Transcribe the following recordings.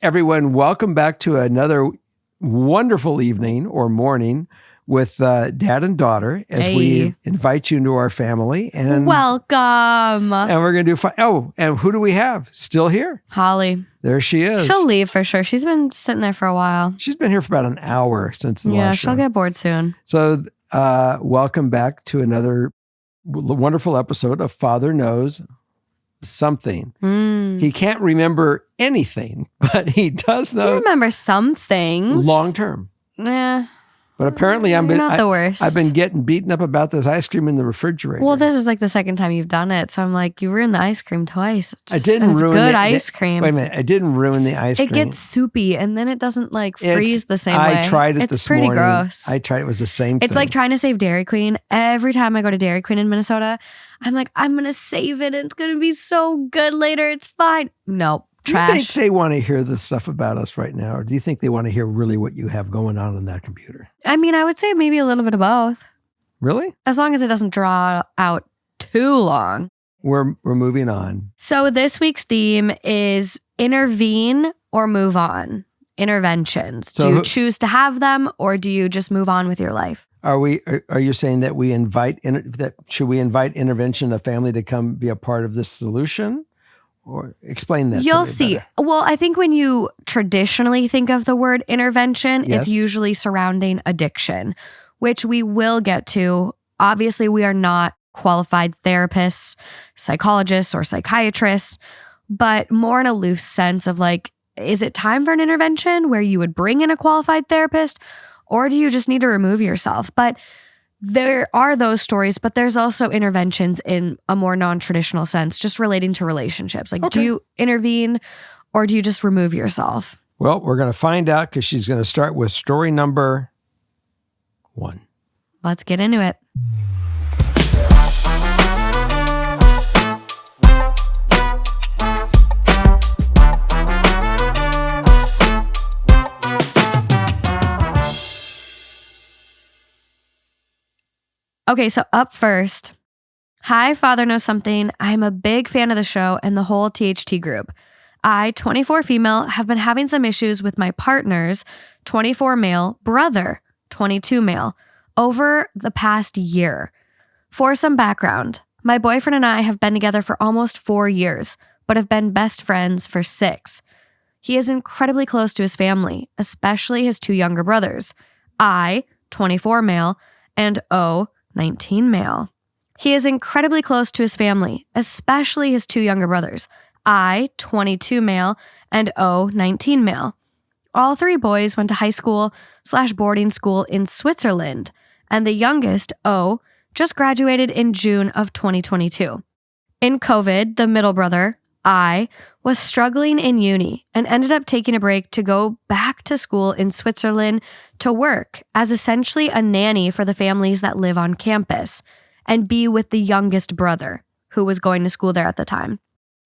Everyone, welcome back to another wonderful evening or morning with Dad and Daughter as we invite you into our family. And welcome. And we're going to do fun. Oh, and who do we have? Still here? Holly. There she is. She'll leave for sure. She's been sitting there for a while. She's been here for about an hour since the last show. She'll get bored soon. So welcome back to another wonderful episode of Father Knows Something. He can't remember anything, but he does know. You remember some things. Long term. Yeah. But apparently the worst. I've been getting beaten up about this ice cream in the refrigerator. Well, this is like the second time you've done it. So I'm like, you ruined the ice cream twice. I didn't ruin good ice cream. Wait a minute. I didn't ruin the ice cream. It gets soupy and then it doesn't like freeze the same way. I tried it this morning. It's pretty gross. I tried it. It was the same thing. It's like trying to save Dairy Queen. Every time I go to Dairy Queen in Minnesota, I'm like, I'm going to save it. And it's going to be so good later. It's fine. Nope. Trash. Do you think they want to hear the stuff about us right now? Or do you think they want to hear really what you have going on that computer? I mean, I would say maybe a little bit of both. Really? As long as it doesn't draw out too long. We're moving on. So this week's theme is intervene or move on. Interventions. So do you choose to have them or do you just move on with your life? Are you saying that should we invite intervention, a family to come be a part of this solution? Or explain that. You'll see. Better. Well, I think when you traditionally think of the word intervention, Yes. It's usually surrounding addiction, which we will get to. Obviously, we are not qualified therapists, psychologists, or psychiatrists, but more in a loose sense of like, is it time for an intervention where you would bring in a qualified therapist, or do you just need to remove yourself? But there are those stories, but there's also interventions in a more non-traditional sense, just relating to relationships. Like, Do you intervene or do you just remove yourself? Well, we're going to find out because she's going to start with story number 1. Let's get into it. Okay, so up first, hi, Father Knows Something. I'm a big fan of the show and the whole THT group. I, 24 female, have been having some issues with my partner's 24 male brother, 22 male, over the past year. For some background, my boyfriend and I have been together for almost 4 years, but have been best friends for 6. He is incredibly close to his family, especially his 2 younger brothers, I, 24 male, and O, 19 male. He is incredibly close to his family, especially his 2 younger brothers, I, 22 male, and O, 19 male. All 3 boys went to high school/boarding school in Switzerland, and the youngest, O, just graduated in June of 2022. In COVID, the middle brother, I, was struggling in uni and ended up taking a break to go back to school in Switzerland to work as essentially a nanny for the families that live on campus and be with the youngest brother who was going to school there at the time.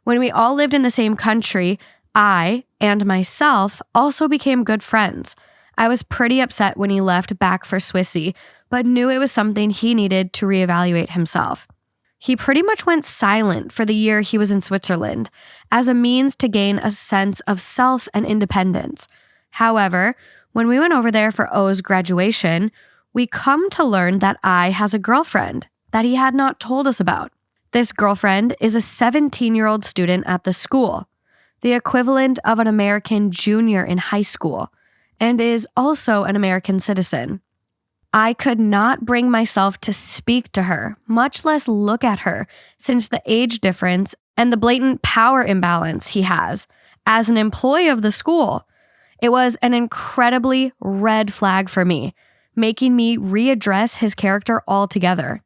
When we all lived in the same country, I and myself also became good friends. I was pretty upset when he left back for Swissy, but knew it was something he needed to reevaluate himself. He pretty much went silent for the year he was in Switzerland as a means to gain a sense of self and independence. However, when we went over there for O's graduation, we come to learn that I has a girlfriend that he had not told us about. This girlfriend is a 17-year-old student at the school, the equivalent of an American junior in high school, and is also an American citizen. I could not bring myself to speak to her, much less look at her, since the age difference and the blatant power imbalance he has as an employee of the school. It was an incredibly red flag for me, making me readdress his character altogether.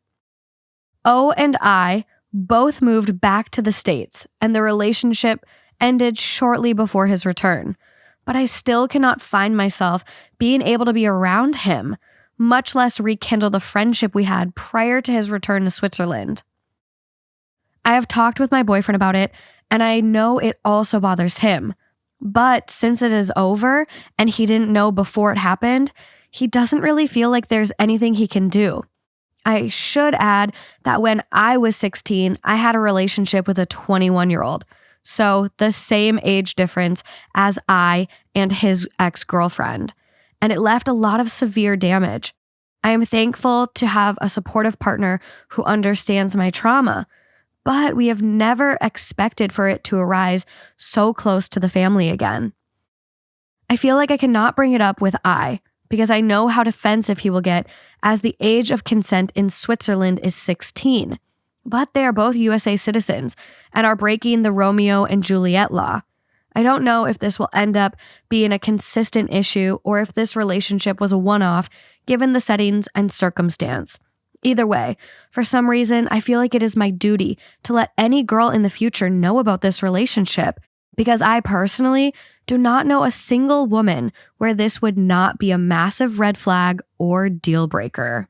O and I both moved back to the States, and the relationship ended shortly before his return. But I still cannot find myself being able to be around him, much less rekindle the friendship we had prior to his return to Switzerland. I have talked with my boyfriend about it, and I know it also bothers him. But since it is over and he didn't know before it happened, he doesn't really feel like there's anything he can do. I should add that when I was 16, I had a relationship with a 21-year-old. So the same age difference as I and his ex-girlfriend. And it left a lot of severe damage. I am thankful to have a supportive partner who understands my trauma, but we have never expected for it to arise so close to the family again. I feel like I cannot bring it up with I, because I know how defensive he will get, as the age of consent in Switzerland is 16. But they are both USA citizens and are breaking the Romeo and Juliet law. I don't know if this will end up being a consistent issue or if this relationship was a one-off given the settings and circumstance. Either way, for some reason, I feel like it is my duty to let any girl in the future know about this relationship, because I personally do not know a single woman where this would not be a massive red flag or deal breaker.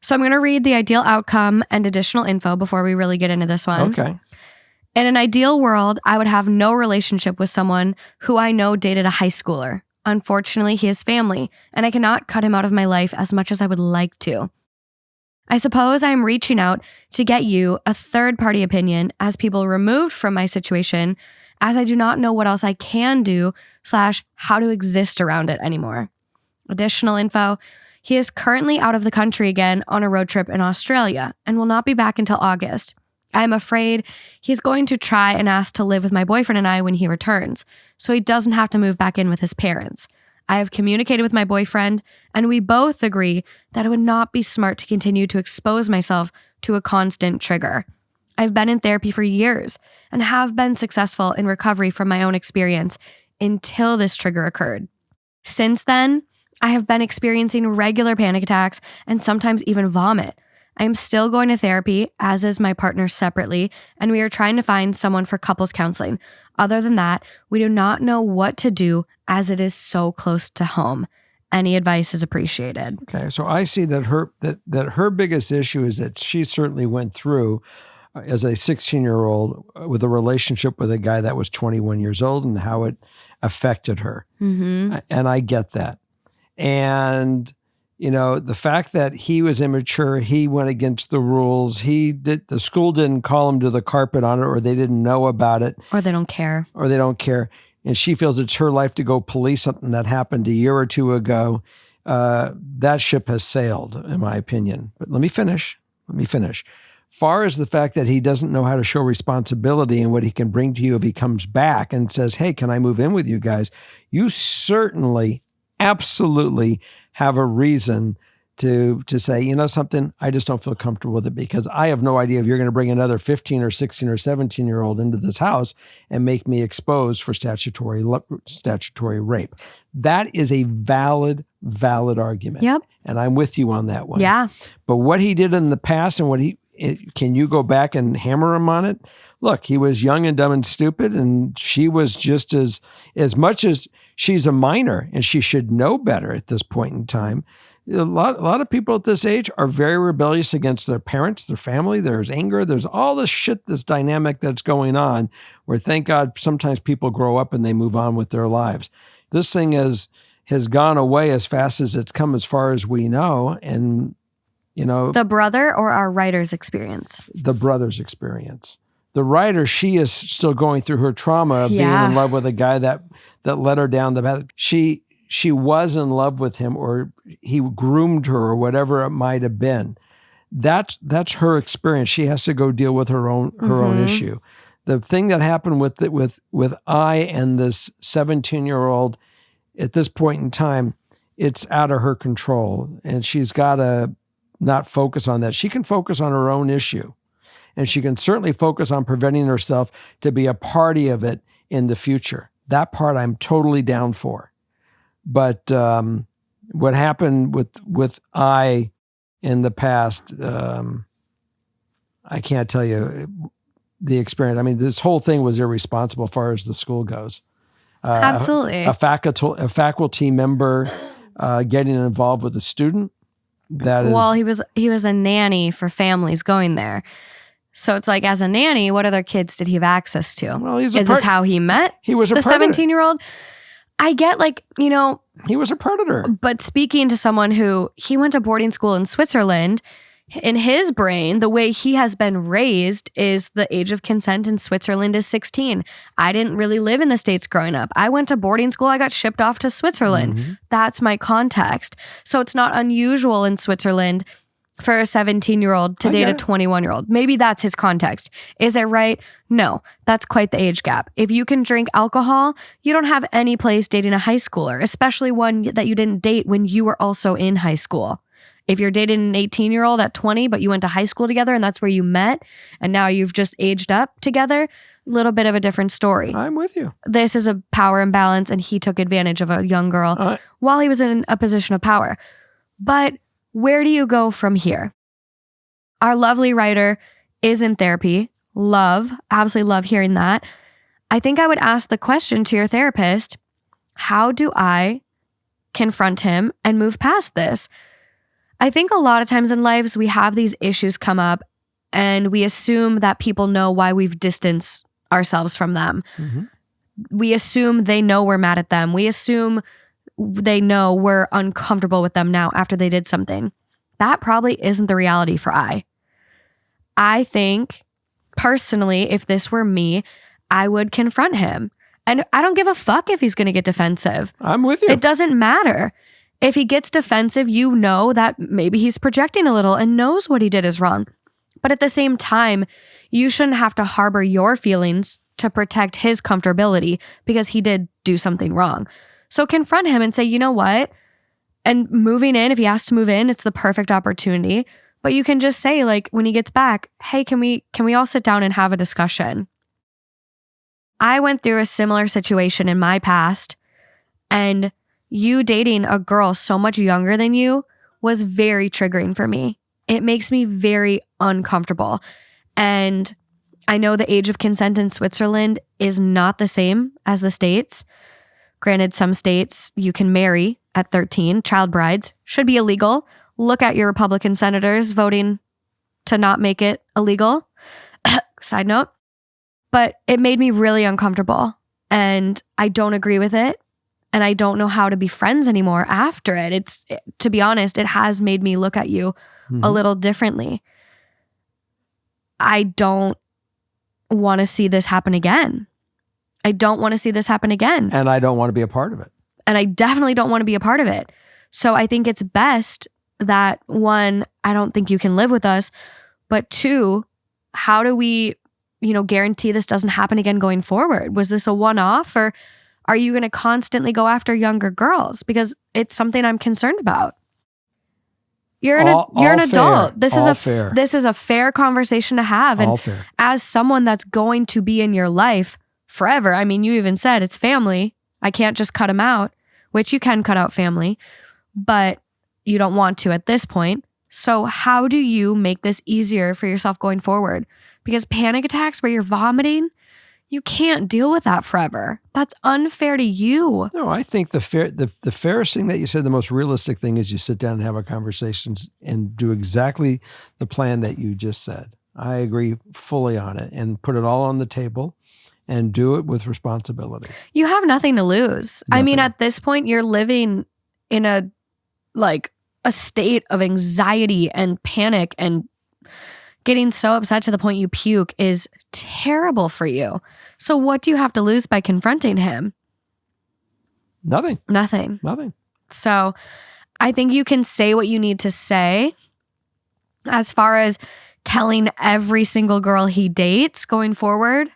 So I'm going to read the ideal outcome and additional info before we really get into this one. Okay. In an ideal world, I would have no relationship with someone who I know dated a high schooler. Unfortunately, he has family, and I cannot cut him out of my life as much as I would like to. I suppose I am reaching out to get you a third-party opinion as people removed from my situation, as I do not know what else I can do / how to exist around it anymore. Additional info: he is currently out of the country again on a road trip in Australia and will not be back until August. I am afraid he's going to try and ask to live with my boyfriend and I when he returns, so he doesn't have to move back in with his parents. I have communicated with my boyfriend, and we both agree that it would not be smart to continue to expose myself to a constant trigger. I've been in therapy for years and have been successful in recovery from my own experience until this trigger occurred. Since then, I have been experiencing regular panic attacks and sometimes even vomit. I am still going to therapy, as is my partner separately, and we are trying to find someone for couples counseling. Other than that, we do not know what to do as it is so close to home. Any advice is appreciated. Okay, so I see that her biggest issue is that she certainly went through as a 16-year-old with a relationship with a guy that was 21 years old and how it affected her. Mm-hmm. And I get that. And the fact that he was immature, he went against the rules. The school didn't call him to the carpet on it, or they didn't know about it. Or they don't care. And she feels it's her life to go police something that happened a year or two ago. That ship has sailed, in my opinion. But let me finish. Far as the fact that he doesn't know how to show responsibility and what he can bring to you if he comes back and says, hey, can I move in with you guys? You certainly, absolutely have a reason to say, something, I just don't feel comfortable with it, because I have no idea if you're going to bring another 15 or 16 or 17-year-old into this house and make me exposed for statutory rape. That is a valid argument. Yep. And I'm with you on that one. Yeah. But what he did in the past and can you go back and hammer him on it? Look, he was young and dumb and stupid, and she was just as much as she's a minor and she should know better at this point in time. A lot of people at this age are very rebellious against their parents, their family. There's anger. There's all this shit, this dynamic that's going on where, thank God, sometimes people grow up and they move on with their lives. This thing has gone away as fast as it's come, as far as we know. And, the brother or our writer's experience? The brother's experience. The writer, she is still going through her trauma of being in love with a guy that led her down the path. She was in love with him, or he groomed her, or whatever it might have been. That's her experience. She has to go deal with her own issue. The thing that happened with I and this 17-year-old at this point in time, it's out of her control, and she's got to not focus on that. She can focus on her own issue, and she can certainly focus on preventing herself to be a party of it in the future. That part I'm totally down for. But what happened with I in the past, I can't tell you the experience. I mean, this whole thing was irresponsible as far as the school goes. Absolutely. A faculty member getting involved with a student. Well, he was a nanny for families going there. So it's like, as a nanny, what other kids did he have access to? Well, is this how he met? He was the 17-year-old. I get, he was a predator. But speaking to someone who, he went to boarding school in Switzerland, In his brain, the way he has been raised is the age of consent in Switzerland is 16. I didn't really live in the States growing up. I went to boarding school. I got shipped off to Switzerland. That's my context. So it's not unusual in Switzerland for a 17-year-old to date a 21-year-old. Maybe that's his context. Is it right? No, that's quite the age gap. If you can drink alcohol, you don't have any place dating a high schooler, especially one that you didn't date when you were also in high school. If you're dating an 18-year-old at 20, but you went to high school together and that's where you met, and now you've just aged up together, a little bit of a different story. I'm with you. This is a power imbalance, and he took advantage of a young girl while he was in a position of power. But where do you go from here? Our lovely writer is in therapy. Absolutely love hearing that. I think I would ask the question to your therapist, how do I confront him and move past this? I think a lot of times in lives, we have these issues come up and we assume that people know why we've distanced ourselves from them. We assume they know we're mad at them. We assume they know we're uncomfortable with them now after they did something. That probably isn't the reality for I think, personally, if this were me, I would confront him. And I don't give a fuck if he's going to get defensive. I'm with you. It doesn't matter. If he gets defensive, you know that maybe he's projecting a little and knows what he did is wrong. But at the same time, you shouldn't have to harbor your feelings to protect his comfortability because he did do something wrong. So confront him and say, you know what? And moving in, if he asks to move in, it's the perfect opportunity. But you can just say, like, when he gets back, hey, can we all sit down and have a discussion? I went through a similar situation in my past, and you dating a girl so much younger than you was very triggering for me. It makes me very uncomfortable. And I know the age of consent in Switzerland is not the same as the States. Granted, some states you can marry at 13. Child brides should be illegal. Look at your Republican senators voting to not make it illegal. Side note. But it made me really uncomfortable. And I don't agree with it. And I don't know how to be friends anymore after it. To be honest, it has made me look at you a little differently. I don't want to see this happen again. I don't want to see this happen again. And I don't want to be a part of it. And I definitely don't want to be a part of it. So I think it's best that, one, I don't think you can live with us, but two, how do we, guarantee this doesn't happen again going forward? Was this a one-off, or are you going to constantly go after younger girls? Because it's something I'm concerned about. You're an adult. This is a fair conversation to have. And as someone that's going to be in your life forever, I mean, you even said it's family. I can't just cut them out, which you can cut out family, but you don't want to at this point. So how do you make this easier for yourself going forward? Because panic attacks where you're vomiting, you can't deal with that forever. That's unfair to you. No, I think the fairest thing that you said, the most realistic thing, is you sit down and have a conversation and do exactly the plan that you just said. I agree fully on it, and put it all on the table and do it with responsibility. You have nothing to lose. Nothing. I mean, at this point, you're living in a state of anxiety and panic, and getting so upset to the point you puke is terrible for you. So what do you have to lose by confronting him? Nothing. So I think you can say what you need to say. As far as telling every single girl he dates going forward,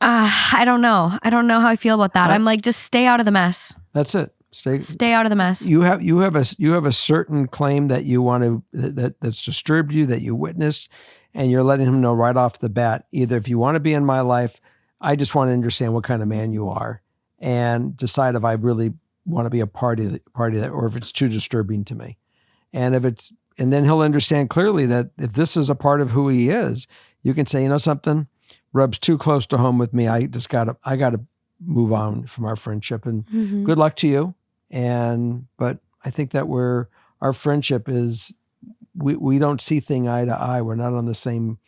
I don't know. I don't know how I feel about that. I'm like, just stay out of the mess. That's it. Stay out of the mess. You have a certain claim that you want to that's disturbed you, that you witnessed, and you're letting him know right off the bat, either if you want to be in my life, I just want to understand what kind of man you are, and decide if I really want to be a party of that, or if it's too disturbing to me. And then he'll understand clearly that if this is a part of who he is, you can say, you know something, rubs too close to home with me. I gotta move on from our friendship, and good luck to you. But I think that our friendship is, we don't see thing eye to eye. We're not on the same,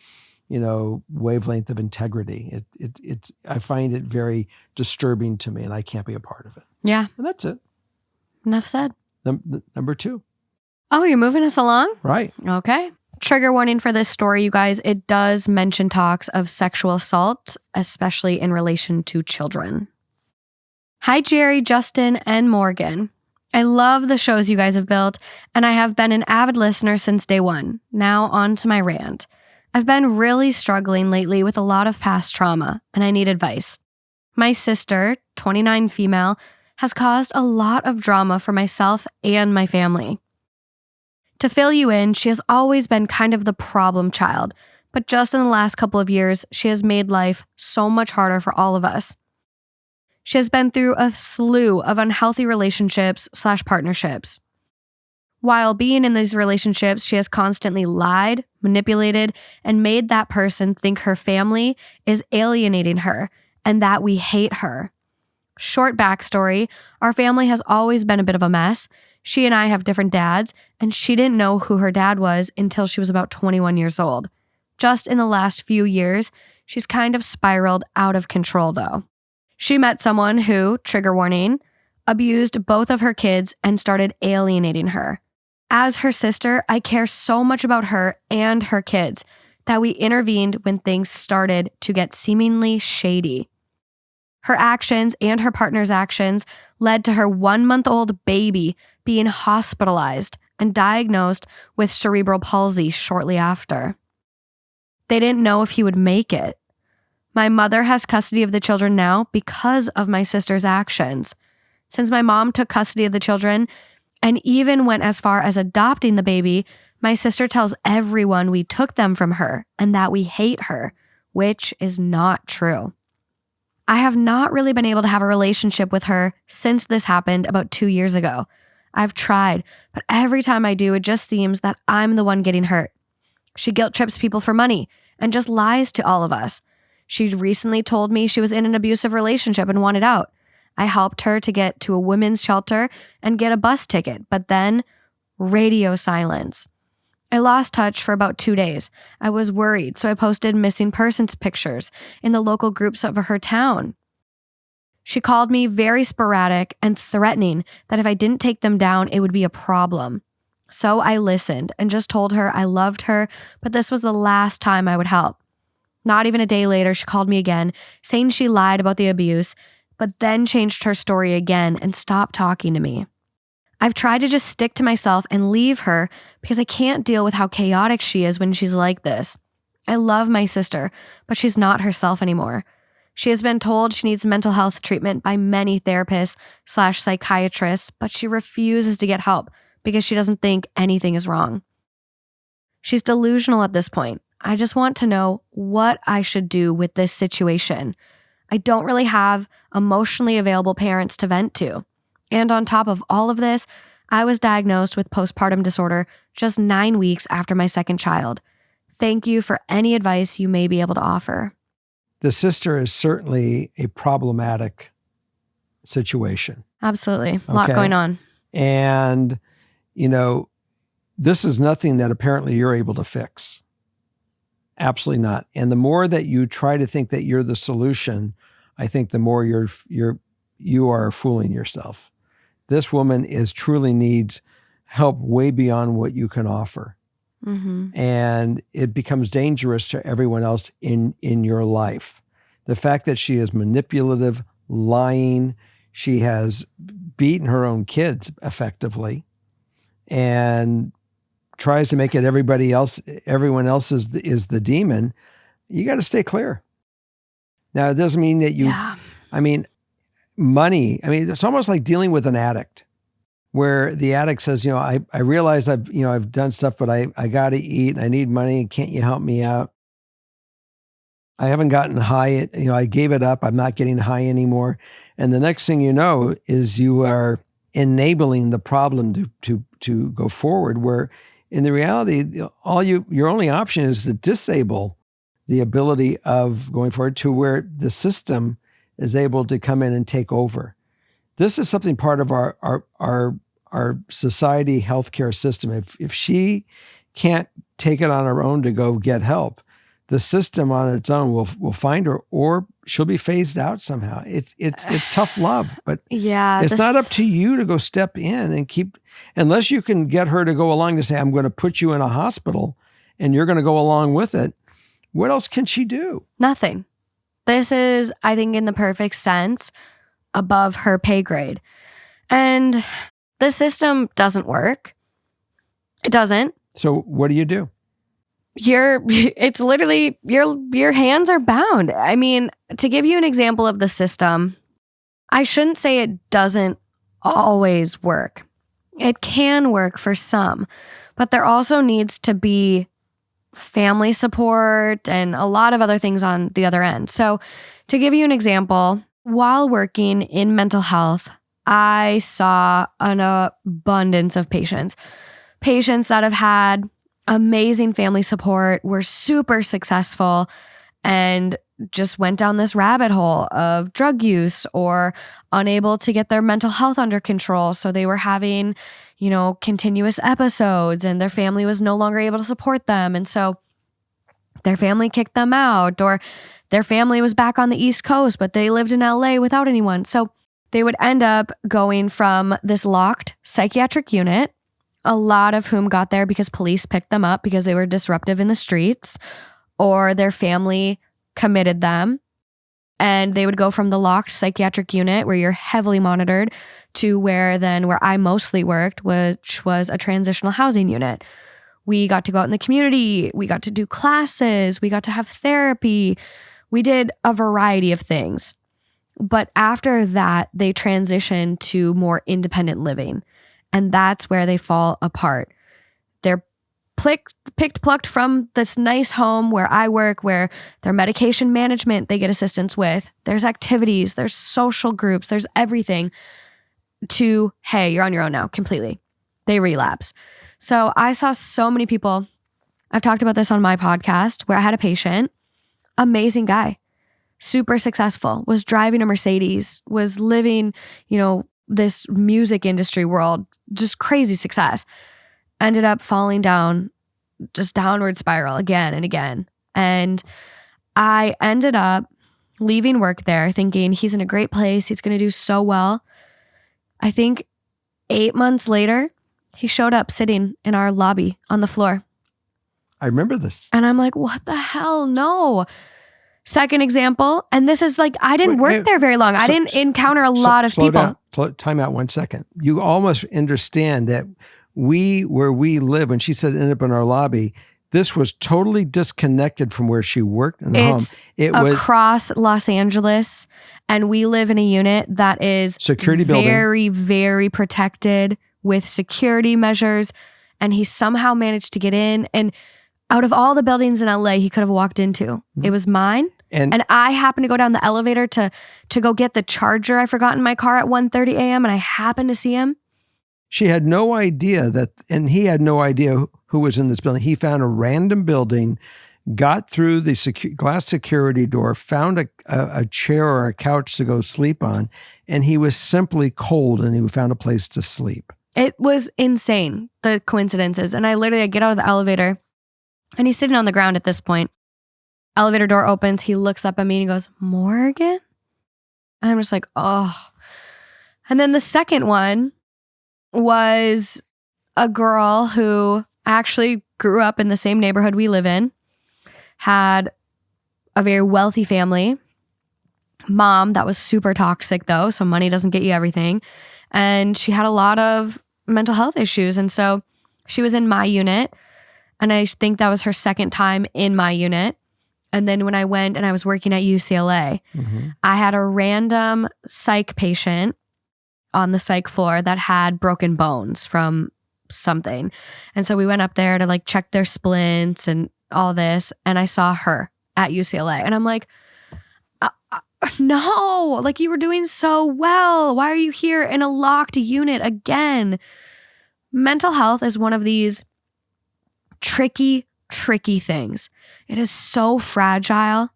wavelength of integrity. I find it very disturbing to me, and I can't be a part of it. Yeah. And that's it. Enough said. Number 2. Oh, you're moving us along? Right. Okay. Trigger warning for this story, you guys. It does mention talks of sexual assault, especially in relation to children. Hi, Jerry, Justin, and Morgan. I love the shows you guys have built, and I have been an avid listener since day one. Now on to my rant. I've been really struggling lately with a lot of past trauma, and I need advice. My sister, 29 female, has caused a lot of drama for myself and my family. To fill you in, she has always been kind of the problem child, but just in the last couple of years, she has made life so much harder for all of us. She has been through a slew of unhealthy relationships/partnerships. While being in these relationships, she has constantly lied, manipulated, and made that person think her family is alienating her and that we hate her. Short backstory, our family has always been a bit of a mess. She and I have different dads, and she didn't know who her dad was until she was about 21 years old. Just in the last few years, she's kind of spiraled out of control though. She met someone who, trigger warning, abused both of her kids and started alienating her. As her sister, I care so much about her and her kids that we intervened when things started to get seemingly shady. Her actions and her partner's actions led to her 1-month-old baby being hospitalized and diagnosed with cerebral palsy shortly after. They didn't know if he would make it. My mother has custody of the children now because of my sister's actions. Since my mom took custody of the children and even went as far as adopting the baby, my sister tells everyone we took them from her and that we hate her, which is not true. I have not really been able to have a relationship with her since this happened about 2 years ago. I've tried, but every time I do, it just seems that I'm the one getting hurt. She guilt trips people for money and just lies to all of us. She recently told me she was in an abusive relationship and wanted out. I helped her to get to a women's shelter and get a bus ticket, but then radio silence. I lost touch for about 2 days. I was worried, so I posted missing persons pictures in the local groups of her town. She called me very sporadic and threatening that if I didn't take them down, it would be a problem. So I listened and just told her I loved her, but this was the last time I would help. Not even a day later, she called me again, saying she lied about the abuse, but then changed her story again and stopped talking to me. I've tried to just stick to myself and leave her because I can't deal with how chaotic she is when she's like this. I love my sister, but she's not herself anymore. She has been told she needs mental health treatment by many therapists/psychiatrists, but she refuses to get help because she doesn't think anything is wrong. She's delusional at this point. I just want to know what I should do with this situation. I don't really have emotionally available parents to vent to. And on top of all of this, I was diagnosed with postpartum disorder just 9 weeks after my second child. Thank you for any advice you may be able to offer. The sister is certainly a problematic situation. Absolutely. A lot going on. And, this is nothing that apparently you're able to fix. Absolutely not. And the more that you try to think that you're the solution, I think the more you are fooling yourself. This woman truly needs help way beyond what you can offer. Mm-hmm. And it becomes dangerous to everyone else in your life. The fact that she is manipulative, lying, she has beaten her own kids effectively, and tries to make it everyone else is the demon. You got to stay clear. Now, it doesn't mean that money, it's almost like dealing with an addict, where the addict says, I realize I've done stuff, but I got to eat and I need money. Can't you help me out? I haven't gotten high. I gave it up. I'm not getting high anymore. And the next thing you know is you are enabling the problem to go forward, where in the reality, your only option is to disable the ability of going forward to where the system is able to come in and take over. This is something part of our society healthcare system. If she can't take it on her own to go get help, the system on its own will find her, or she'll be phased out somehow. It's tough love, but it's not up to you to go step in and keep, unless you can get her to go along to say, I'm going to put you in a hospital and you're going to go along with it. What else can she do? Nothing. This is, I think, in the perfect sense, above her pay grade. And the system doesn't work. It doesn't. So what do you do? It's literally, your hands are bound. I mean, to give you an example of the system, I shouldn't say it doesn't always work. It can work for some, but there also needs to be family support and a lot of other things on the other end. So to give you an example, while working in mental health, I saw an abundance of patients that have had amazing family support, were super successful, and just went down this rabbit hole of drug use or unable to get their mental health under control. So they were having, continuous episodes and their family was no longer able to support them. And so their family kicked them out, or their family was back on the East Coast, but they lived in LA without anyone. So they would end up going from this locked psychiatric unit, a lot of whom got there because police picked them up because they were disruptive in the streets, or their family committed them. And they would go from the locked psychiatric unit where you're heavily monitored to where I mostly worked, which was a transitional housing unit. We got to go out in the community. We got to do classes. We got to have therapy. We did a variety of things. But after that, they transitioned to more independent living. And that's where they fall apart. They're plucked from this nice home where I work, where their medication management they get assistance with. There's activities, there's social groups, there's everything, to, hey, you're on your own now, completely. They relapse. So I saw so many people. I've talked about this on my podcast where I had a patient, amazing guy, super successful, was driving a Mercedes, was living, this music industry world, just crazy success, ended up falling down, just downward spiral again and again. And I ended up leaving work there thinking he's in a great place. He's going to do so well. I think 8 months later, he showed up sitting in our lobby on the floor. I remember this. And I'm like, what the hell? No. Second example, and this is I didn't work there very long. I didn't encounter a lot of people. Time out 1 second. You almost understand that where we live, when she said end up in our lobby, this was totally disconnected from where she worked in the home. It was across Los Angeles, and we live in a unit that is security building, very, very protected with security measures. And he somehow managed to get in. And out of all the buildings in LA he could have walked into, it was mine. And I happened to go down the elevator to go get the charger I forgot in my car at 1:30 a.m. and I happened to see him. She had no idea and he had no idea who was in this building. He found a random building, got through the glass security door, found a chair or a couch to go sleep on, and he was simply cold and he found a place to sleep. It was insane, the coincidences. And I get out of the elevator and he's sitting on the ground at this point. Elevator door opens. He looks up at me and he goes, Morgan? And I'm just like, oh. And then the second one was a girl who actually grew up in the same neighborhood we live in, had a very wealthy family, mom that was super toxic though, so money doesn't get you everything. And she had a lot of mental health issues. And so she was in my unit. And I think that was her second time in my unit. And then when I went and I was working at UCLA, I had a random psych patient on the psych floor that had broken bones from something. And so we went up there to check their splints and all this. And I saw her at UCLA. And I'm like, no, you were doing so well. Why are you here in a locked unit again? Mental health is one of these tricky things. It is so fragile,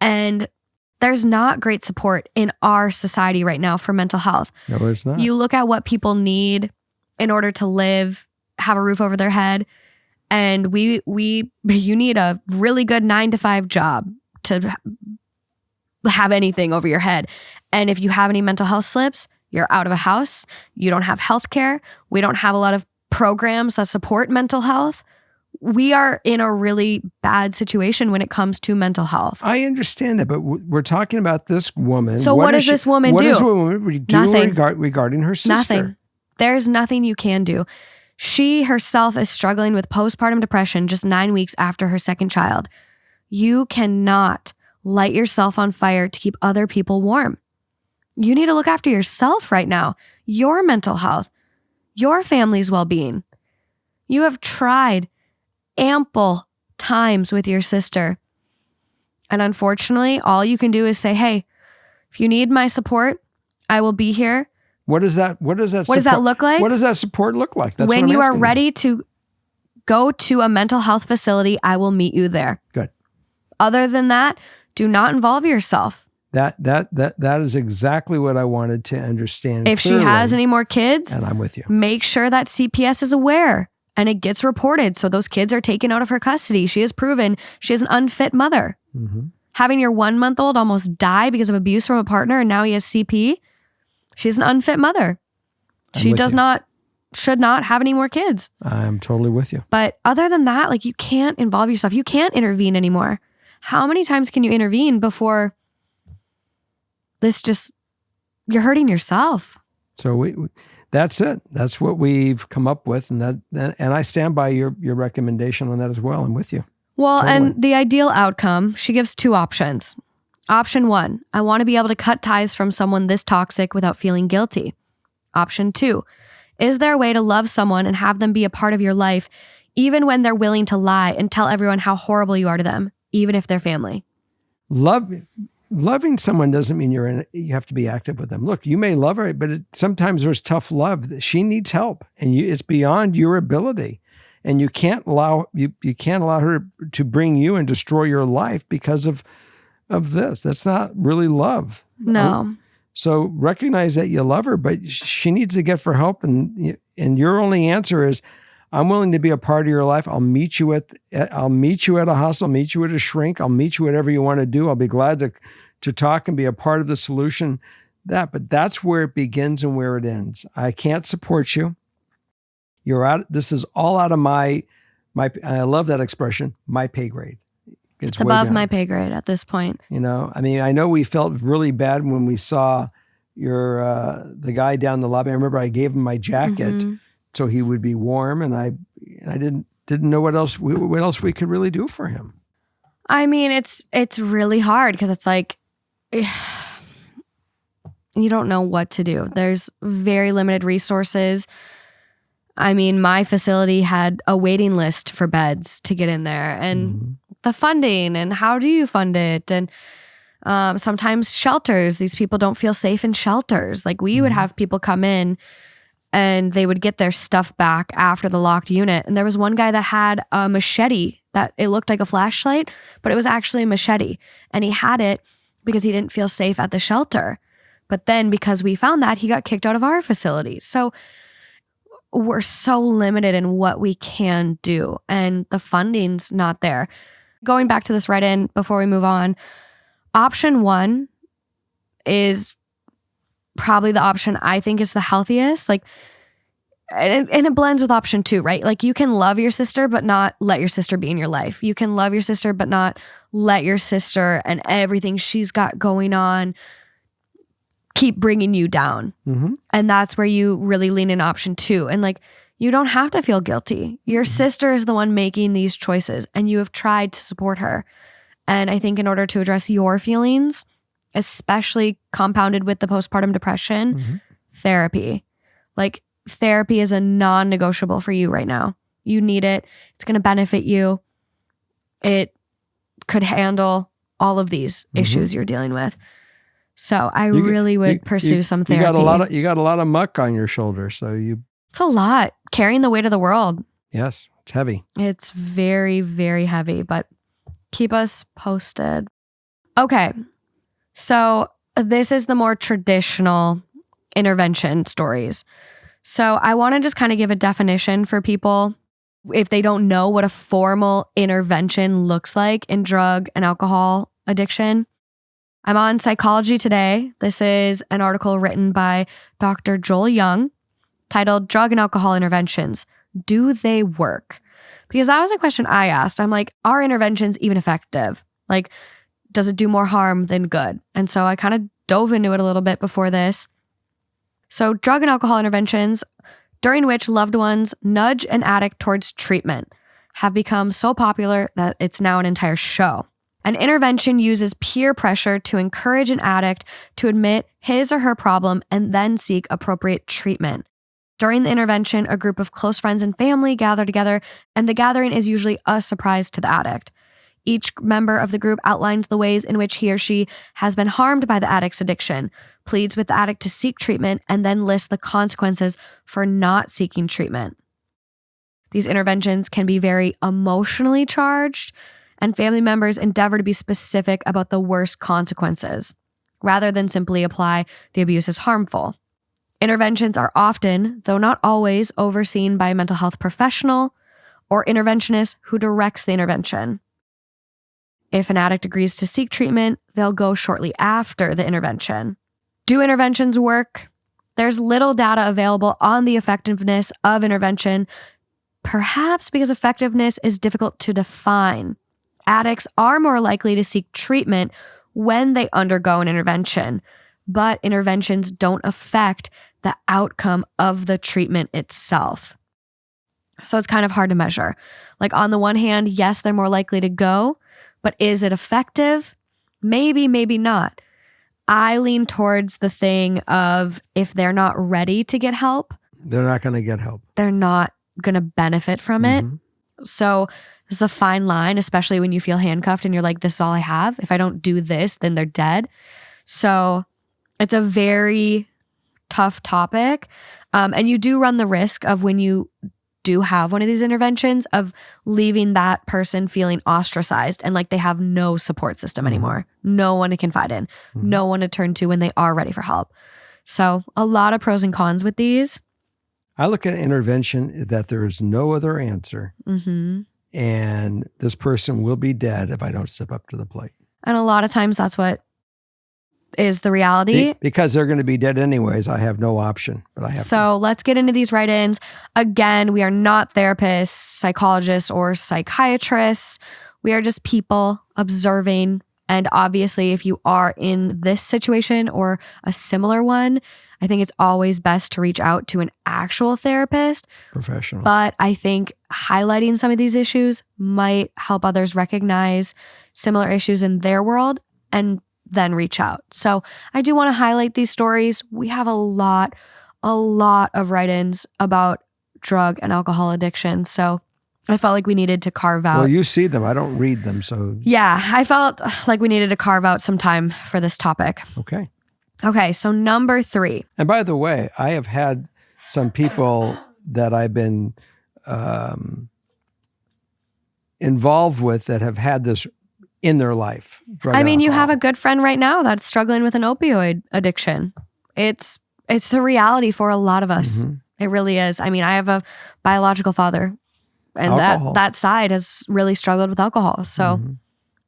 and there's not great support in our society right now for mental health. No, it's not. You look at what people need in order to live, have a roof over their head, And you need a really good 9-to-5 job to have anything over your head. And if you have any mental health slips, you're out of a house. You don't have health care. We don't have a lot of programs that support mental health. We are in a really bad situation when it comes to mental health. I understand that, but we're talking about this woman. So what does this woman do? What does this woman do Nothing. regarding her sister? Nothing. There's nothing you can do. She herself is struggling with postpartum depression just 9 weeks after her second child. You cannot light yourself on fire to keep other people warm. You need to look after yourself right now, your mental health, your family's well-being. You have tried ample times with your sister. And unfortunately, all you can do is say, hey, if you need my support, I will be here. What does that look like? What does that support look like? That's when what I'm you are asking ready to go to a mental health facility, I will meet you there. Good. Other than that, do not involve yourself. That is exactly what I wanted to understand. If clearly, she has any more kids, and I'm with you, make sure that CPS is aware and it gets reported so those kids are taken out of her custody. She has proven she is an unfit mother. Mm-hmm. Having your 1-month-old almost die because of abuse from a partner and now he has CP, she's an unfit mother. She should not have any more kids. I'm totally with you. But other than that, like, you can't involve yourself. You can't intervene anymore. How many times can you intervene before you're hurting yourself? So that's it. That's what we've come up with. And I stand by your recommendation on that as well. I'm with you. Well, totally. And the ideal outcome, she gives 2 options. Option 1, I want to be able to cut ties from someone this toxic without feeling guilty. Option 2, is there a way to love someone and have them be a part of your life, even when they're willing to lie and tell everyone how horrible you are to them, even if they're family? Loving someone doesn't mean you have to be active with them. Look, you may love her, but sometimes there's tough love. She needs help, and it's beyond your ability. And you can't allow her to bring you and destroy your life because of this. That's not really love. No. So recognize that you love her, but she needs to get for help. And your only answer is, I'm willing to be a part of your life. I'll meet you at a hospital. I'll meet you at a shrink. I'll meet you whatever you want to do. I'll be glad to talk and be a part of the solution. But that's where it begins and where it ends. I can't support you. You're out. This is all out of my. I love that expression. My pay grade. It's above my pay grade at this point. I mean, I know we felt really bad when we saw the guy down the lobby. I remember I gave him my jacket so he would be warm, and I didn't know what else we could really do for him. I mean, it's really hard because it's like you don't know what to do. There's very limited resources. I mean, my facility had a waiting list for beds to get in there, and the funding, and how do you fund it? And sometimes shelters, these people don't feel safe in shelters. Like, we would have people come in and they would get their stuff back after the locked unit. And there was one guy that had a machete that it looked like a flashlight, but it was actually a machete. And he had it because he didn't feel safe at the shelter. But then because we found that, he got kicked out of our facility. So we're so limited in what we can do, and the funding's not there. Going back to this write-in before we move on, option 1 is probably the option I think is the healthiest. Like, and it blends with option 2, right? Like, you can love your sister, but not let your sister be in your life. You can love your sister, but not let your sister and everything she's got going on keep bringing you down. And that's where you really lean in option 2. And like, you don't have to feel guilty. Your sister is the one making these choices, and you have tried to support her. And I think in order to address your feelings, especially compounded with the postpartum depression, therapy. Like, therapy is a non-negotiable for you right now. You need it. It's going to benefit you. It could handle all of these issues you're dealing with. So I really would pursue some therapy. You got a lot of muck on your shoulders, so it's a lot, carrying the weight of the world. Yes, it's heavy. It's very, very heavy, but keep us posted. Okay, so this is the more traditional intervention stories. So I want to just kind of give a definition for people if they don't know what a formal intervention looks like in drug and alcohol addiction. I'm on Psychology Today. This is an article written by Dr. Joel Young titled Drug and Alcohol Interventions. Do they work? Because that was a question I asked. I'm like, are interventions even effective? Like, does it do more harm than good? And so I kind of dove into it a little bit before this. So drug and alcohol interventions, during which loved ones nudge an addict towards treatment, have become so popular that it's now an entire show. An intervention uses peer pressure to encourage an addict to admit his or her problem and then seek appropriate treatment. During the intervention, a group of close friends and family gather together, and the gathering is usually a surprise to the addict. Each member of the group outlines the ways in which he or she has been harmed by the addict's addiction, pleads with the addict to seek treatment, and then lists the consequences for not seeking treatment. These interventions can be very emotionally charged, and family members endeavor to be specific about the worst consequences, rather than simply apply the abuse as harmful. Interventions are often, though not always, overseen by a mental health professional or interventionist who directs the intervention. If an addict agrees to seek treatment, they'll go shortly after the intervention. Do interventions work? There's little data available on the effectiveness of intervention, perhaps because effectiveness is difficult to define. Addicts are more likely to seek treatment when they undergo an intervention, but interventions don't affect the outcome of the treatment itself. So it's kind of hard to measure. Like on the one hand, yes, they're more likely to go, but is it effective? Maybe, maybe not. I lean towards the thing of if they're not ready to get help, they're not going to get help. They're not going to benefit from it. So this is a fine line, especially when you feel handcuffed and you're like, this is all I have. If I don't do this, then they're dead. So it's a very tough topic. And you do run the risk of when you do have one of these interventions of leaving that person feeling ostracized and like they have no support system anymore. No one to confide in, no one to turn to when they are ready for help. So a lot of pros and cons with these. I look at intervention that there is no other answer. And this person will be dead if I don't step up to the plate. And a lot of times that's what is the reality. Because they're going to be dead anyways. I have no option, but I have to. Let's get into these write-ins. Again, we are not therapists, psychologists, or psychiatrists. We are just people observing. And obviously, if you are in this situation or a similar one, I think it's always best to reach out to an actual therapist. Professional. But I think highlighting some of these issues might help others recognize similar issues in their world and then reach out. So I do want to highlight these stories. We have a lot of write-ins about drug and alcohol addiction. So I felt like we needed to carve out. Well, you see them. I don't read them. So yeah, I felt like we needed to carve out some time for this topic. Okay, so number 3. And by the way, I have had some people that I've been involved with that have had this in their life. I mean, you have a good friend right now that's struggling with an opioid addiction. It's a reality for a lot of us. It really is. I mean, I have a biological father, and that side has really struggled with alcohol. So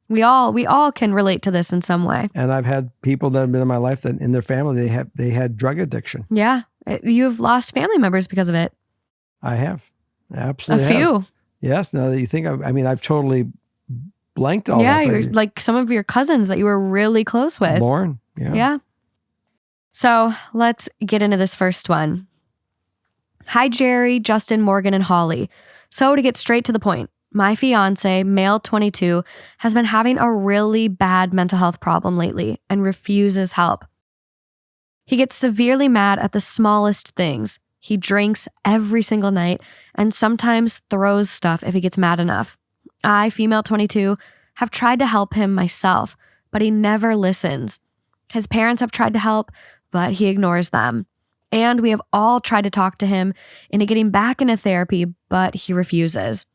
we all can relate to this in some way. And I've had people that have been in my life that in their family they had drug addiction. Yeah, you've lost family members because of it. I have, absolutely. A few. Yes. Now that you think, I've totally blanked all that. Yeah, you're like some of your cousins that you were really close with. Lauren. Yeah. So let's get into this first one. Hi, Jerry, Justin, Morgan, and Holly. So to get straight to the point, my fiancé, male 22, has been having a really bad mental health problem lately and refuses help. He gets severely mad at the smallest things. He drinks every single night and sometimes throws stuff if he gets mad enough. I, female 22, have tried to help him myself, but he never listens. His parents have tried to help, but he ignores them. And we have all tried to talk to him into getting back into therapy, but he refuses.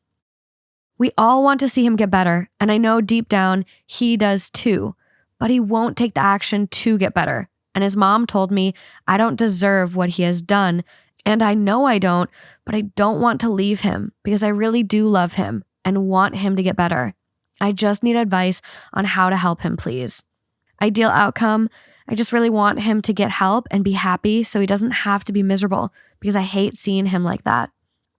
We all want to see him get better, and I know deep down he does too, but he won't take the action to get better. And his mom told me I don't deserve what he has done, And I know I don't, but I don't want to leave him because I really do love him and want him to get better. I just need advice on how to help him, please. Ideal outcome, I just really want him to get help and be happy so he doesn't have to be miserable because I hate seeing him like that.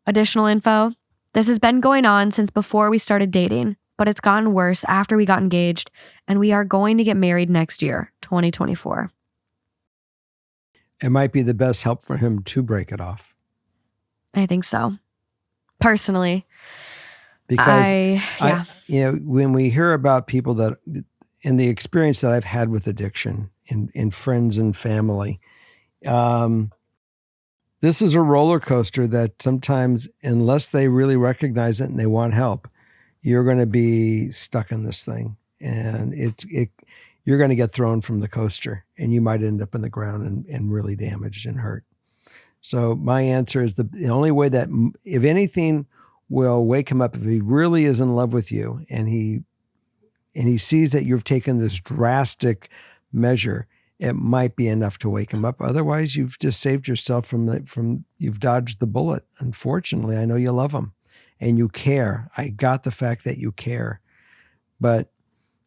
Additional info, this has been going on since before we started dating, but it's gotten worse after we got engaged, and we are going to get married next year, 2024. It might be the best help for him to break it off. I think so. Personally. Because when we hear about people that, in the experience that I've had with addiction in friends and family, this is a roller coaster that sometimes, unless they really recognize it and they want help, you're going to be stuck in this thing, and you're going to get thrown from the coaster, and you might end up in the ground and really damaged and hurt. So my answer is the only way that, if anything, will wake him up, if he really is in love with you and he sees that you've taken this drastic measure, it might be enough to wake him up. Otherwise, you've just saved yourself you've dodged the bullet. Unfortunately, I know you love him and you care. I got the fact that you care, but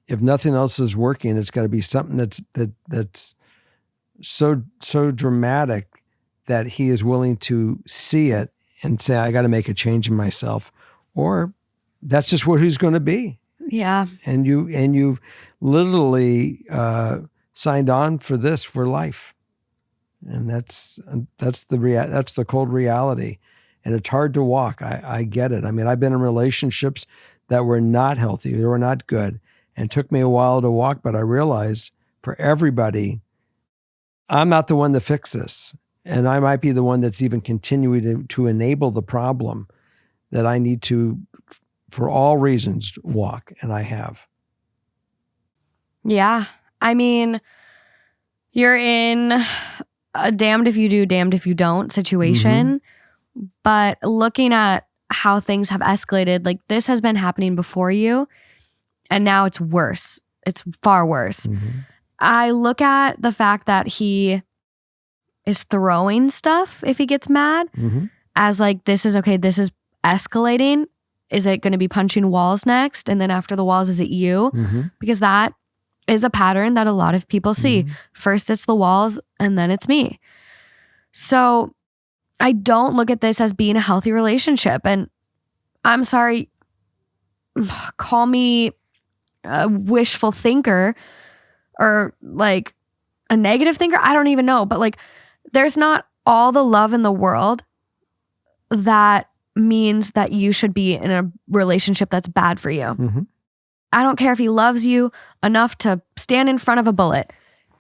if nothing else is working, it's got to be something that's so dramatic that he is willing to see it and say, I got to make a change in myself, or that's just what he's going to be. Yeah. And you've literally signed on for this for life. And that's the cold reality. And it's hard to walk. I get it. I mean, I've been in relationships that were not healthy. They were not good. And it took me a while to walk, but I realized for everybody, I'm not the one to fix this. And I might be the one that's even continuing to enable the problem that I need to, for all reasons, walk. And I have. Yeah. I mean, you're in a damned if you do, damned if you don't situation. Mm-hmm. But looking at how things have escalated, like this has been happening before you, and now it's worse. It's far worse. Mm-hmm. I look at the fact that he is throwing stuff if he gets mad, mm-hmm. as like, this is okay, this is escalating. Is it going to be punching walls next? And then after the walls, is it you? Mm-hmm. Because that is a pattern that a lot of people see. Mm-hmm. First it's the walls and then it's me. So I don't look at this as being a healthy relationship. And I'm sorry, call me a wishful thinker or like a negative thinker. I don't even know. But like, there's not all the love in the world that means that you should be in a relationship that's bad for you. Mm-hmm. I don't care if he loves you enough to stand in front of a bullet.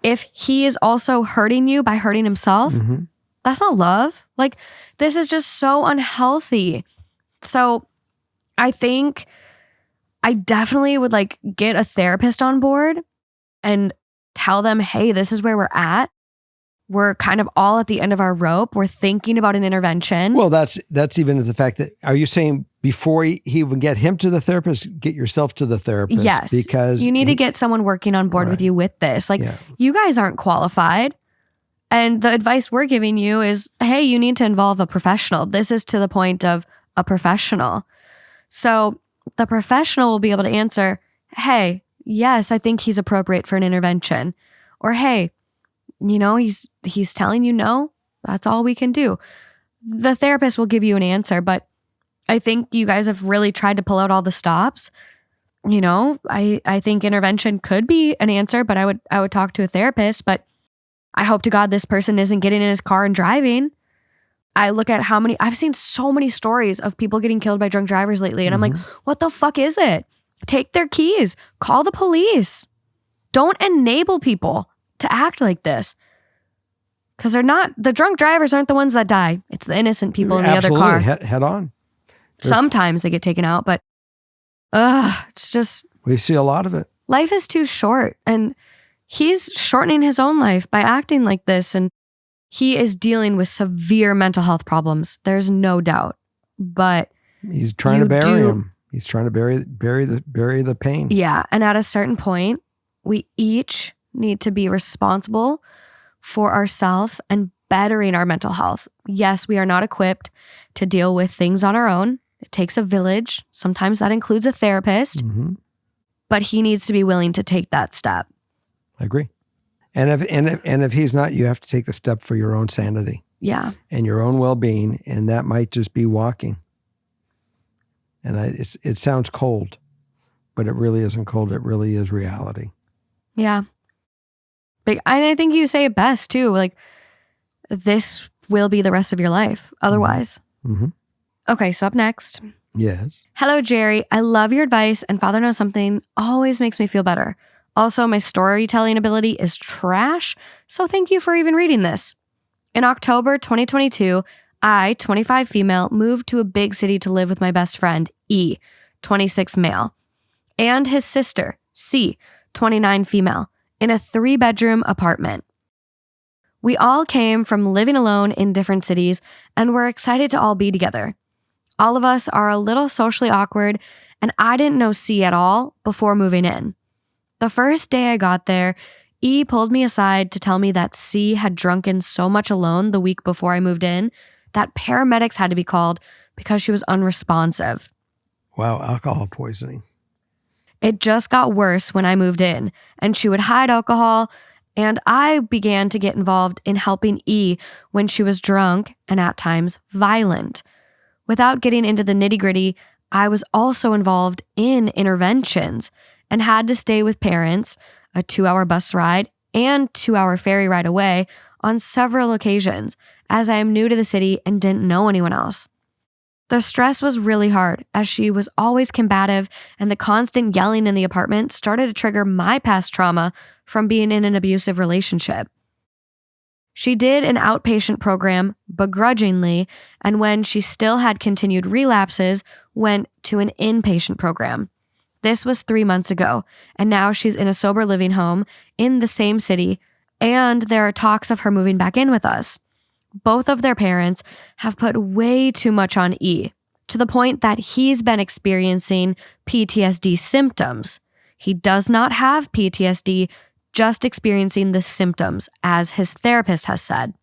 If he is also hurting you by hurting himself, mm-hmm. that's not love. Like, this is just so unhealthy. So I think I definitely would like get a therapist on board and tell them, hey, this is where we're at. We're kind of all at the end of our rope. We're thinking about an intervention. Well, that's even the fact that, are you saying before he would get him to the therapist, get yourself to the therapist? Yes. Because you need to get someone working on board with you with this. Like, you guys aren't qualified. And the advice we're giving you is, hey, you need to involve a professional. This is to the point of a professional. So the professional will be able to answer, hey, yes, I think he's appropriate for an intervention. Or, hey, you know, he's telling you no, that's all we can do. The therapist will give you an answer, but I think you guys have really tried to pull out all the stops. You know, I think intervention could be an answer, but I would talk to a therapist. But I hope to God this person isn't getting in his car and driving. I look at I've seen so many stories of people getting killed by drunk drivers lately. And mm-hmm. I'm like, what the fuck is it? Take their keys, call the police. Don't enable people to act like this. Because the drunk drivers aren't the ones that die. It's the innocent people in the other car. Head on. Sometimes they get taken out, but it's just... We see a lot of it. Life is too short, and he's shortening his own life by acting like this, and he is dealing with severe mental health problems. There's no doubt, but... He's trying to bury him. He's trying to bury the pain. Yeah, and at a certain point, we each need to be responsible for ourselves and bettering our mental health. Yes, we are not equipped to deal with things on our own. It takes a village. Sometimes that includes a therapist, but he needs to be willing to take that step. I agree. And if he's not, you have to take the step for your own sanity. Yeah. And your own well-being, and that might just be walking. And it sounds cold, but it really isn't cold. It really is reality. Yeah. And I think you say it best too. Like, this will be the rest of your life otherwise. Okay, so up next. Yes. Hello, Jerry. I love your advice, and Father Knows Something always makes me feel better. Also, my storytelling ability is trash, so thank you for even reading this. In October 2022, I, 25 female, moved to a big city to live with my best friend, E, 26 male, and his sister, C, 29 female, in a 3-bedroom apartment. We all came from living alone in different cities and were excited to all be together. All of us are a little socially awkward, and I didn't know C at all before moving in. The first day I got there, E pulled me aside to tell me that C had drunken so much alone the week before I moved in that paramedics had to be called because she was unresponsive. Wow, alcohol poisoning. It just got worse when I moved in, and she would hide alcohol, and I began to get involved in helping E when she was drunk and at times violent. Without getting into the nitty-gritty, I was also involved in interventions and had to stay with parents, a 2-hour bus ride, and 2-hour ferry ride away on several occasions, as I am new to the city and didn't know anyone else. The stress was really hard, as she was always combative, and the constant yelling in the apartment started to trigger my past trauma from being in an abusive relationship. She did an outpatient program begrudgingly, and when she still had continued relapses, went to an inpatient program. This was 3 months ago, and now she's in a sober living home in the same city, and there are talks of her moving back in with us. Both of their parents have put way too much on E, to the point that he's been experiencing PTSD symptoms. He does not have PTSD, just experiencing the symptoms, as his therapist has said.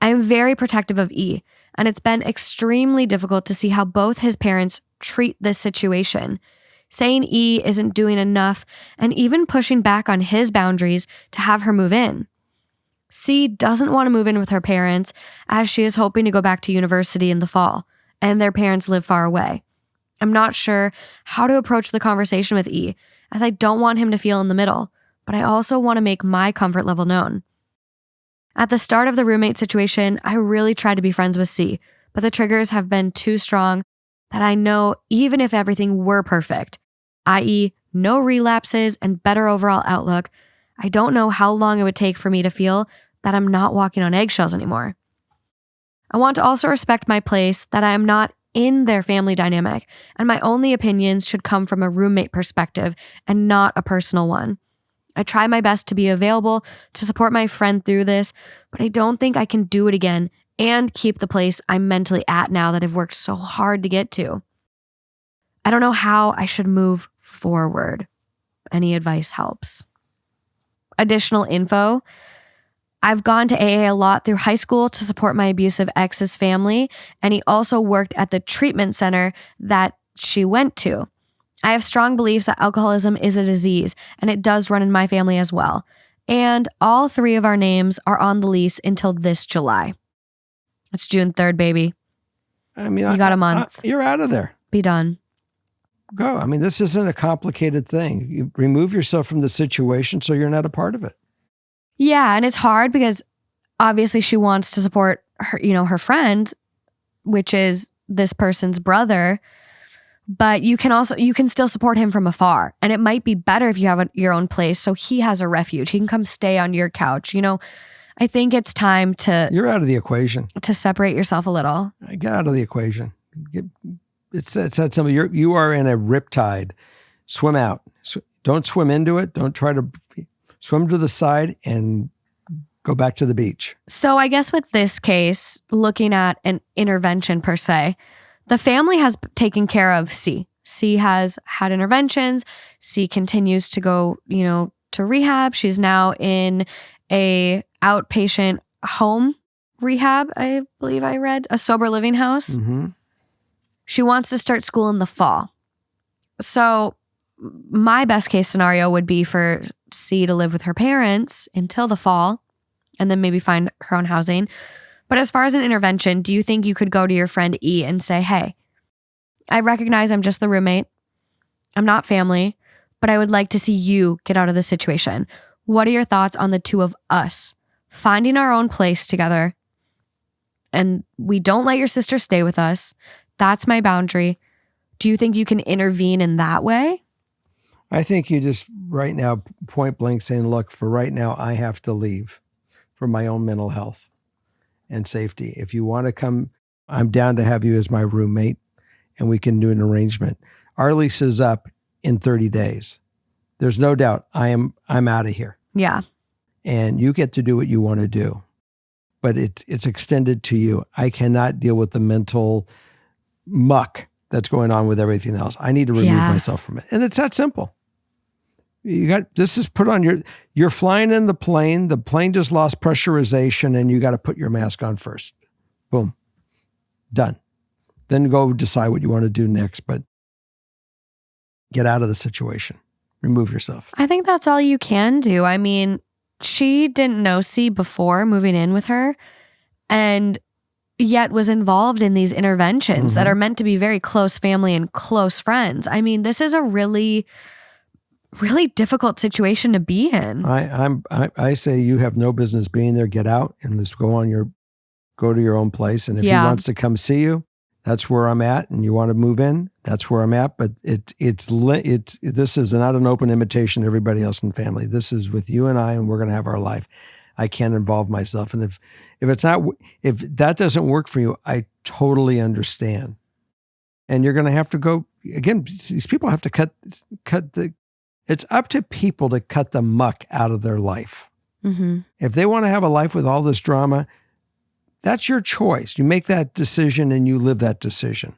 I am very protective of E, and it's been extremely difficult to see how both his parents treat this situation, saying E isn't doing enough and even pushing back on his boundaries to have her move in. C doesn't want to move in with her parents, as she is hoping to go back to university in the fall, and their parents live far away. I'm not sure how to approach the conversation with E, as I don't want him to feel in the middle, but I also want to make my comfort level known. At the start of the roommate situation, I really tried to be friends with C, but the triggers have been too strong that I know even if everything were perfect, i.e. no relapses and better overall outlook, I don't know how long it would take for me to feel that I'm not walking on eggshells anymore. I want to also respect my place that I am not in their family dynamic, and my only opinions should come from a roommate perspective and not a personal one. I try my best to be available to support my friend through this, but I don't think I can do it again and keep the place I'm mentally at now that I've worked so hard to get to. I don't know how I should move forward. Any advice helps. Additional info. I've gone to AA a lot through high school to support my abusive ex's family, and he also worked at the treatment center that she went to. I have strong beliefs that alcoholism is a disease, and it does run in my family as well. And all 3 of our names are on the lease until this July. It's June 3rd, baby. I mean, you got a month. You're out of there. Be done. Go. I mean, this isn't a complicated thing. You remove yourself from the situation so you're not a part of it. Yeah, and it's hard because obviously she wants to support her, her friend, which is this person's brother. But you can still support him from afar. And it might be better if you have your own place so he has a refuge. He can come stay on your couch. I think it's time to... You're out of the equation. To separate yourself a little. Get out of the equation. It's that simple. You are in a riptide. Swim out. Don't swim into it. Don't try to swim to the side and go back to the beach. So I guess with this case, looking at an intervention per se, the family has taken care of C. C has had interventions. C continues to go, to rehab. She's now in a outpatient home rehab, I believe I read, a sober living house. Mm-hmm. She wants to start school in the fall. So my best case scenario would be for C to live with her parents until the fall and then maybe find her own housing. But as far as an intervention, do you think you could go to your friend E and say, hey, I recognize I'm just the roommate. I'm not family, but I would like to see you get out of this situation. What are your thoughts on the two of us finding our own place together? And we don't let your sister stay with us. That's my boundary. Do you think you can intervene in that way? I think you just right now point blank saying, look, for right now, I have to leave for my own mental health and safety. If you want to come, I'm down to have you as my roommate and we can do an arrangement. Our lease is up in 30 days. There's no doubt I'm out of here. Yeah. And you get to do what you want to do, but it's extended to you. I cannot deal with the mental muck that's going on with everything else. I need to remove myself from it. And it's that simple. This is put on you're flying in the plane just lost pressurization and you got to put your mask on first. Boom. Done. Then go decide what you want to do next, but get out of the situation. Remove yourself. I think that's all you can do. I mean, she didn't know C before moving in with her and yet was involved in these interventions that are meant to be very close family and close friends. I mean, this is a really, really difficult situation to be in. I say you have no business being there. Get out and just go to your own place. And if he wants to come see you, that's where I'm at. And you want to move in, that's where I'm at. But this is not an open invitation to everybody else in the family. This is with you and I, and we're going to have our life. I can't involve myself. And if that doesn't work for you, I totally understand. And you're going to have to go again. These people have to it's up to people to cut the muck out of their life. Mm-hmm. If they want to have a life with all this drama, that's your choice. You make that decision and you live that decision.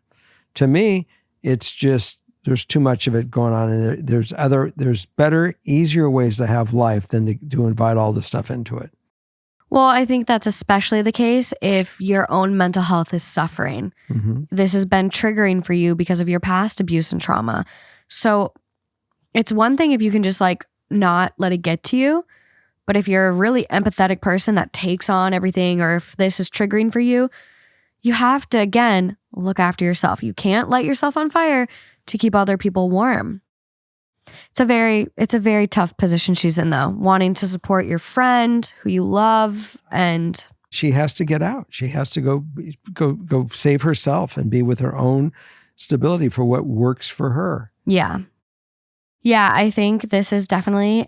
To me, it's just, there's too much of it going on. And there's better, easier ways to have life than to invite all this stuff into it. Well, I think that's especially the case if your own mental health is suffering. Mm-hmm. This has been triggering for you because of your past abuse and trauma. So it's one thing if you can just not let it get to you. But if you're a really empathetic person that takes on everything, or if this is triggering for you, you have to, again, look after yourself. You can't light yourself on fire to keep other people warm. It's a very tough position she's in, though, wanting to support your friend who you love, and she has to get out. She has to go save herself and be with her own stability for what works for her. Yeah. Yeah, I think this is definitely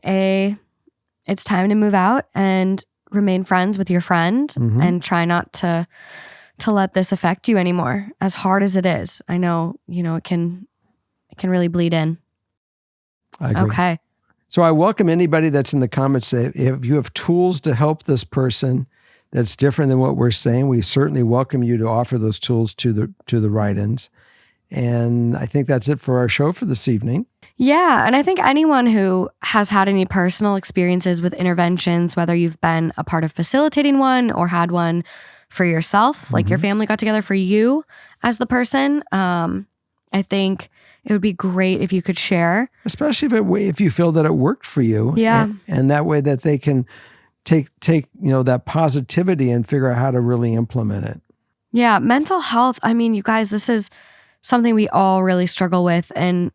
it's time to move out and remain friends with your friend and try not to let this affect you anymore, as hard as it is. I know, it can really bleed in. I agree. Okay. So I welcome anybody that's in the comments. If you have tools to help this person that's different than what we're saying, we certainly welcome you to offer those tools to the write-ins. And I think that's it for our show for this evening. Yeah. And I think anyone who has had any personal experiences with interventions, whether you've been a part of facilitating one or had one for yourself, like your family got together for you as the person, I think it would be great if you could share. Especially if you feel that it worked for you. Yeah. And that way that they can take that positivity and figure out how to really implement it. Yeah. Mental health. I mean, you guys, this is something we all really struggle with, and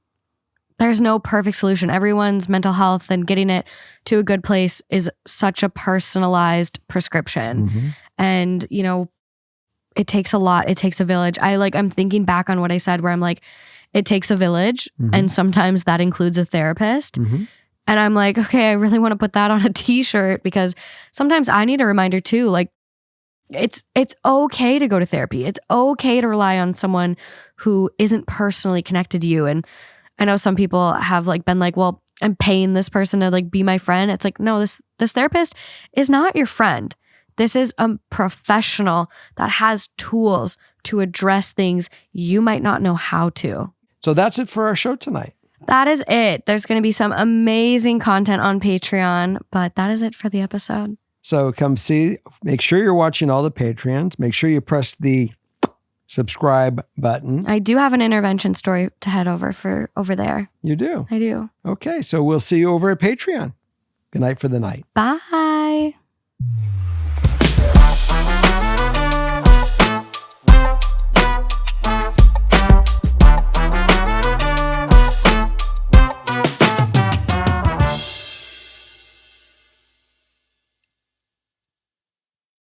there's no perfect solution. Everyone's mental health and getting it to a good place is such a personalized prescription. And, it takes a lot. It takes a village. I'm thinking back on what I said where I'm like, it takes a village. And sometimes that includes a therapist. And I'm like, okay, I really want to put that on a t-shirt, because sometimes I need a reminder too. It's okay to go to therapy. It's okay to rely on someone who isn't personally connected to you. And I know some people have been like, well, I'm paying this person to be my friend. It's like, no, this therapist is not your friend. This is a professional that has tools to address things you might not know how to. So that's it for our show tonight. That is it. There's going to be some amazing content on Patreon, but that is it for the episode. So come see. Make sure you're watching all the Patreons. Make sure you press the subscribe button. I do have an intervention story to head over there. You do? I do. Okay, so we'll see you over at Patreon. Good night for the night. Bye.